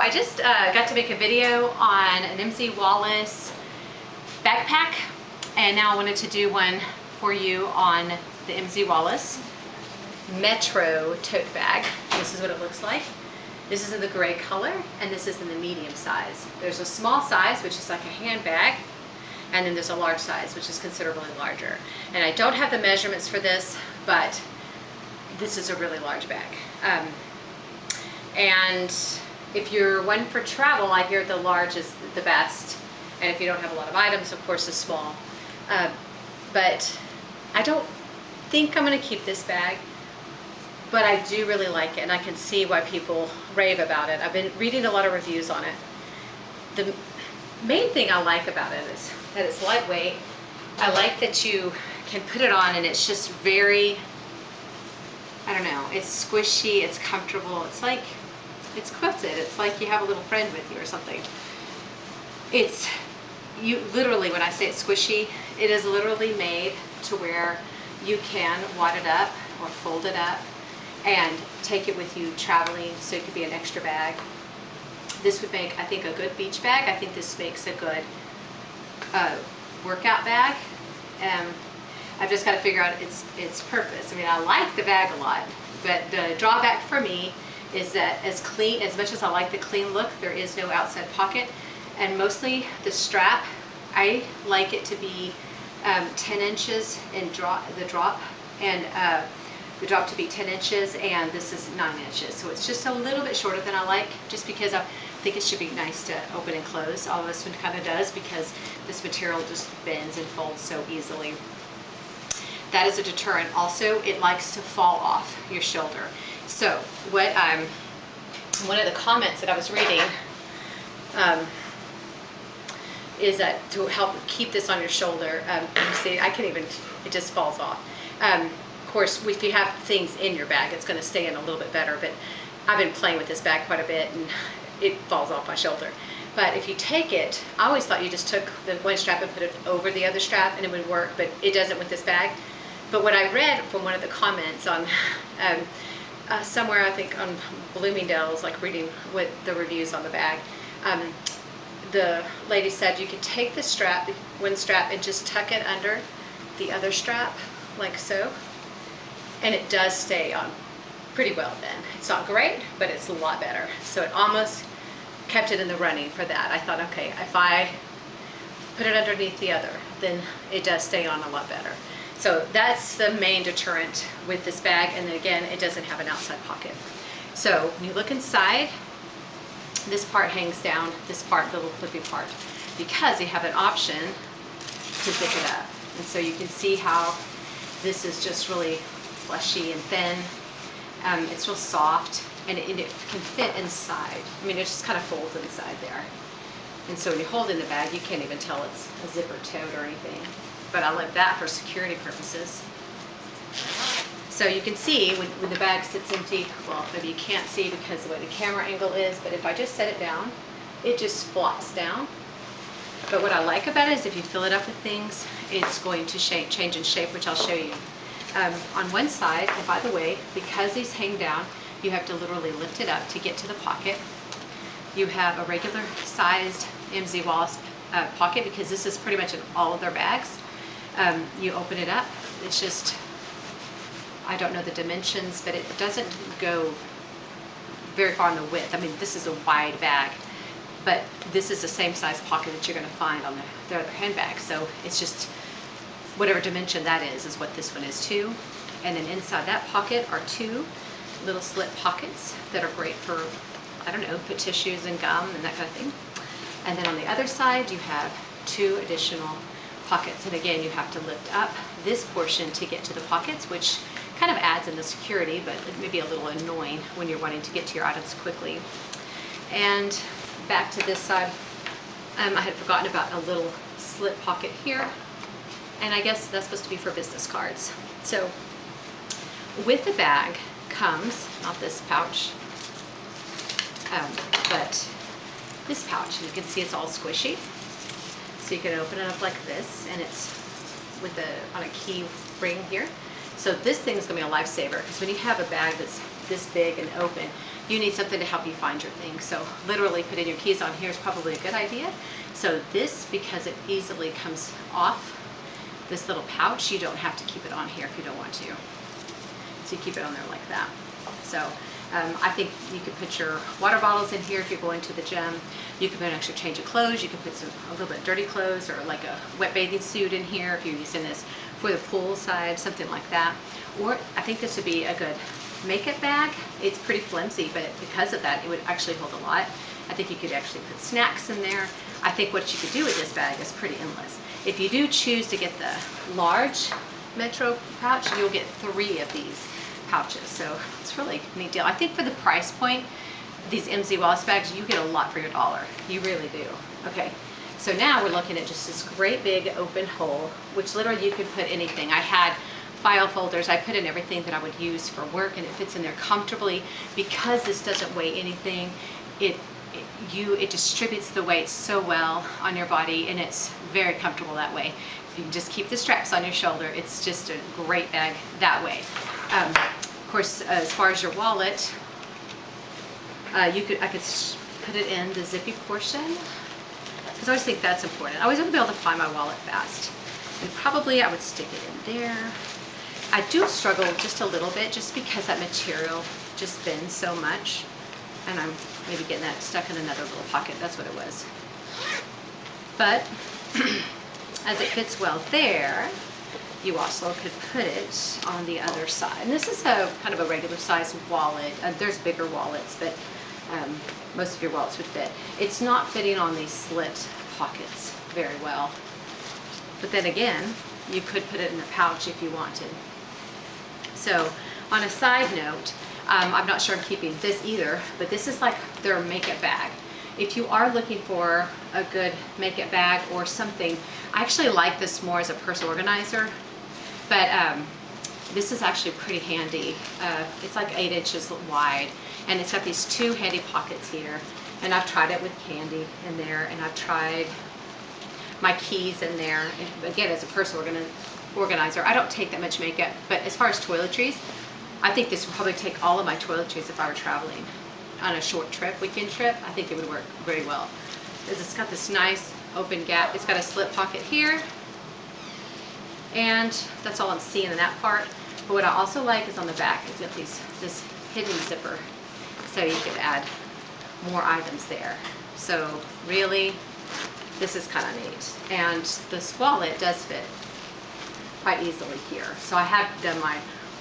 I just got to make a video on an MZ Wallace backpack, and now I wanted to do one for you on the MZ Wallace Metro tote bag. This is what it looks like. This is in the gray color, and this is in the medium size. There's a small size, which is like a handbag, and then there's a large size, which is considerably larger. And I don't have the measurements for this, but this is a really large bag. And if you're one for travel, I hear the large is the best. And if you don't have a lot of items, of course, a small. But I don't think I'm gonna keep this bag, but I do really like it, and I can see why people rave about it. I've been reading a lot of reviews on it. The main thing I like about it is that it's lightweight. I like that you can put it on and it's just very, I don't know, it's squishy, it's comfortable, it's like, it's quilted. It's like you have a little friend with you or something. It's, you literally, when I say it's squishy, it is literally made to where you can wad it up or fold it up and take it with you traveling, so it could be an extra bag. This would make, I think, a good beach bag. I think this makes a good workout bag. I've just got to figure out its purpose. I mean, I like the bag a lot, but the drawback for me is that as much as I like the clean look, there is no outside pocket, and mostly the strap, I like it to be 10 inches in the drop, and the drop to be 10 inches, and this is 9 inches. So it's just a little bit shorter than I like, just because I think it should be nice to open and close. All this one kind of does, because this material just bends and folds so easily. That is a deterrent. Also, it likes to fall off your shoulder. So what one of the comments that I was reading is that to help keep this on your shoulder, you see, I can't even, it just falls off. Of course, if you have things in your bag, it's going to stay in a little bit better, but I've been playing with this bag quite a bit and it falls off my shoulder. But if you take it, I always thought you just took the one strap and put it over the other strap and it would work, but it doesn't with this bag. But what I read from one of the comments on somewhere, I think on Bloomingdale's, like reading what the reviews on the bag, the lady said you could take the strap, one strap, and just tuck it under the other strap, like so, and it does stay on pretty well then. It's not great, but it's a lot better. So it almost kept it in the running for that. I thought, okay, if I put it underneath the other, then it does stay on a lot better. So that's the main deterrent with this bag, and then again, it doesn't have an outside pocket. So when you look inside, this part hangs down, this part, the little flippy part, because you have an option to zip it up. And so you can see how this is just really fleshy and thin. It's real soft, and it can fit inside. I mean, it just kind of folds inside there. And so when you hold in the bag, you can't even tell it's a zipper tote or anything. But I like that for security purposes. So you can see when the bag sits empty, well, maybe you can't see because of the way the camera angle is, but if I just set it down, it just flops down. But what I like about it is if you fill it up with things, it's going to change in shape, which I'll show you. On one side, and by the way, because these hang down, you have to literally lift it up to get to the pocket. You have a regular sized MZ Wallace pocket, because this is pretty much in all of their bags. You open it up, it's just, I don't know the dimensions, but it doesn't go very far in the width. I mean, this is a wide bag, but this is the same size pocket that you're going to find on their other handbags. So it's just whatever dimension that is what this one is too. And then inside that pocket are two little slit pockets that are great for, I don't know, put tissues and gum and that kind of thing. And then on the other side, you have two additional pockets. And again, you have to lift up this portion to get to the pockets, which kind of adds in the security, but it may be a little annoying when you're wanting to get to your items quickly. And back to this side, I had forgotten about a little slit pocket here, and I guess that's supposed to be for business cards. So with the bag comes, not this pouch, but this pouch. You can see it's all squishy. So you can open it up like this, and it's on a key ring here. So this thing's gonna be a lifesaver, because when you have a bag that's this big and open, you need something to help you find your things. So literally putting your keys on here is probably a good idea. So this, because it easily comes off this little pouch, you don't have to keep it on here if you don't want to. So you keep it on there like that. So I think you could put your water bottles in here if you're going to the gym. You could put an extra change of clothes. You could put a little bit dirty clothes or like a wet bathing suit in here if you're using this for the pool side, something like that. Or I think this would be a good makeup bag. It's pretty flimsy, but because of that, it would actually hold a lot. I think you could actually put snacks in there. I think what you could do with this bag is pretty endless. If you do choose to get the large Metro pouch, you'll get 3 of these pouches. So it's really a neat deal. I think for the price point, these MZ Wallace bags, you get a lot for your dollar. You really do. Okay, so now we're looking at just this great big open hole, which literally you could put anything. I had file folders. I put in everything that I would use for work, and it fits in there comfortably. Because this doesn't weigh anything, it distributes the weight so well on your body, and it's very comfortable that way. If you just keep the straps on your shoulder, it's just a great bag that way. Of course, as far as your wallet, I could put it in the zippy portion, because I always think that's important. I always want to be able to find my wallet fast, and probably I would stick it in there. I do struggle just a little bit, just because that material just bends so much, and I'm maybe getting that stuck in another little pocket. That's what it was. But as it fits well there, you also could put it on the other side. And this is a kind of a regular size wallet. There's bigger wallets, but most of your wallets would fit. It's not fitting on these slit pockets very well. But then again, you could put it in a pouch if you wanted. So on a side note, I'm not sure I'm keeping this either, but this is like their makeup bag. If you are looking for a good makeup bag or something, I actually like this more as a purse organizer, but this is actually pretty handy. It's like 8 inches wide, and it's got these 2 handy pockets here, and I've tried it with candy in there, and I've tried my keys in there. And again, as a purse organizer, I don't take that much makeup, but as far as toiletries, I think this would probably take all of my toiletries if I were traveling on a short trip, weekend trip. I think it would work very well. It's got this nice open gap. It's got a slip pocket here, and that's all I'm seeing in that part. But what I also like is on the back, it's got this hidden zipper, so you could add more items there. So really, this is kind of neat. And this wallet does fit quite easily here. So I have done my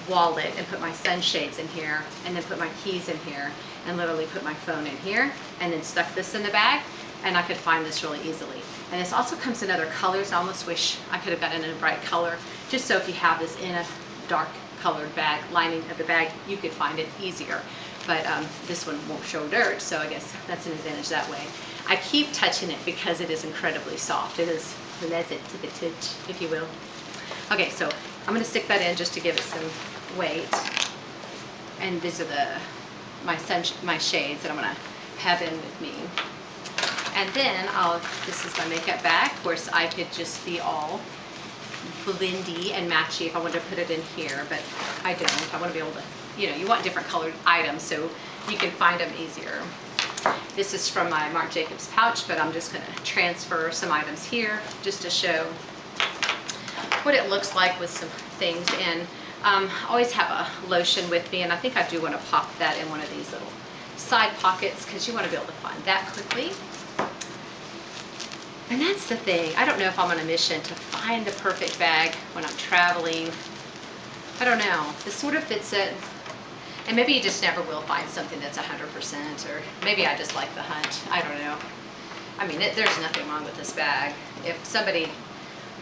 wallet and put my sunshades in here, and then put my keys in here, and literally put my phone in here, and then stuck this in the bag, and I could find this really easily. And this also comes in other colors. I almost wish I could have gotten in a bright color, just so if you have this in a dark colored bag, lining of the bag, you could find it easier. But this one won't show dirt, so I guess that's an advantage that way. I keep touching it because it is incredibly soft. It is pleasant to the touch, if you will. Okay, so I'm going to stick that in just to give it some weight. And these are my shades that I'm going to have in with me. And then this is my makeup bag. Of course, I could just be all blendy and matchy if I wanted to put it in here, but I don't. I want to be able to, you want different colored items so you can find them easier. This is from my Marc Jacobs pouch, but I'm just going to transfer some items here just to show what it looks like with some things in. I always have a lotion with me, and I think I do want to pop that in one of these little side pockets because you want to be able to find that quickly. And that's the thing. I don't know if I'm on a mission to find the perfect bag when I'm traveling. I don't know. This sort of fits it. And maybe you just never will find something that's 100%, or maybe I just like the hunt. I don't know. I mean, there's nothing wrong with this bag. If somebody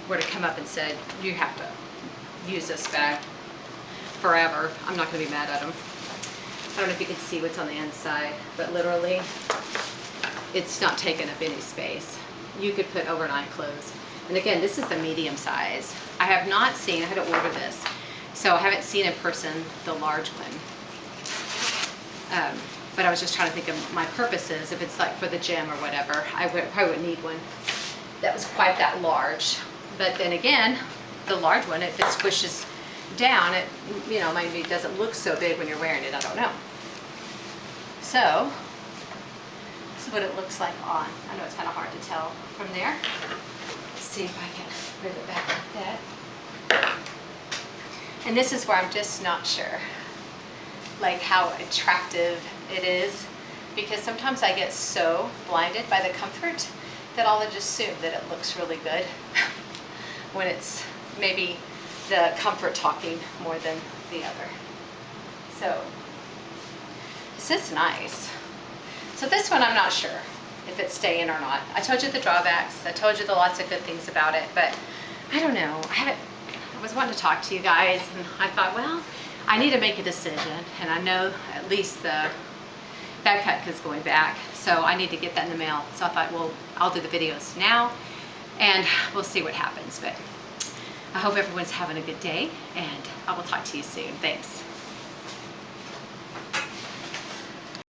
were to come up and said, you have to use this bag forever, I'm not going to be mad at them. I don't know if you can see what's on the inside, but literally, it's not taking up any space. You could put overnight clothes. And again, this is the medium size. I have not seen, I had to order this, so I haven't seen in person the large one. But I was just trying to think of my purposes. If it's like for the gym or whatever, I probably wouldn't need one that was quite that large. But then again, the large one, if it squishes down, it, you know, maybe it doesn't look so big when you're wearing it, I don't know. So, this is what it looks like on. I know it's kind of hard to tell from there. Let's see if I can move it back like that. And this is where I'm just not sure, like how attractive it is, because sometimes I get so blinded by the comfort that I'll just assume that it looks really good when it's maybe the comfort talking more than the other. So this is nice. So this one I'm not sure if it's staying or not. I told you the drawbacks. I told you the lots of good things about it, but I don't know. I was wanting to talk to you guys, and I thought, well, I need to make a decision, and I know at least the backpack is going back, so I need to get that in the mail. So I thought, well, I'll do the videos now, and we'll see what happens. But I hope everyone's having a good day, and I will talk to you soon. Thanks.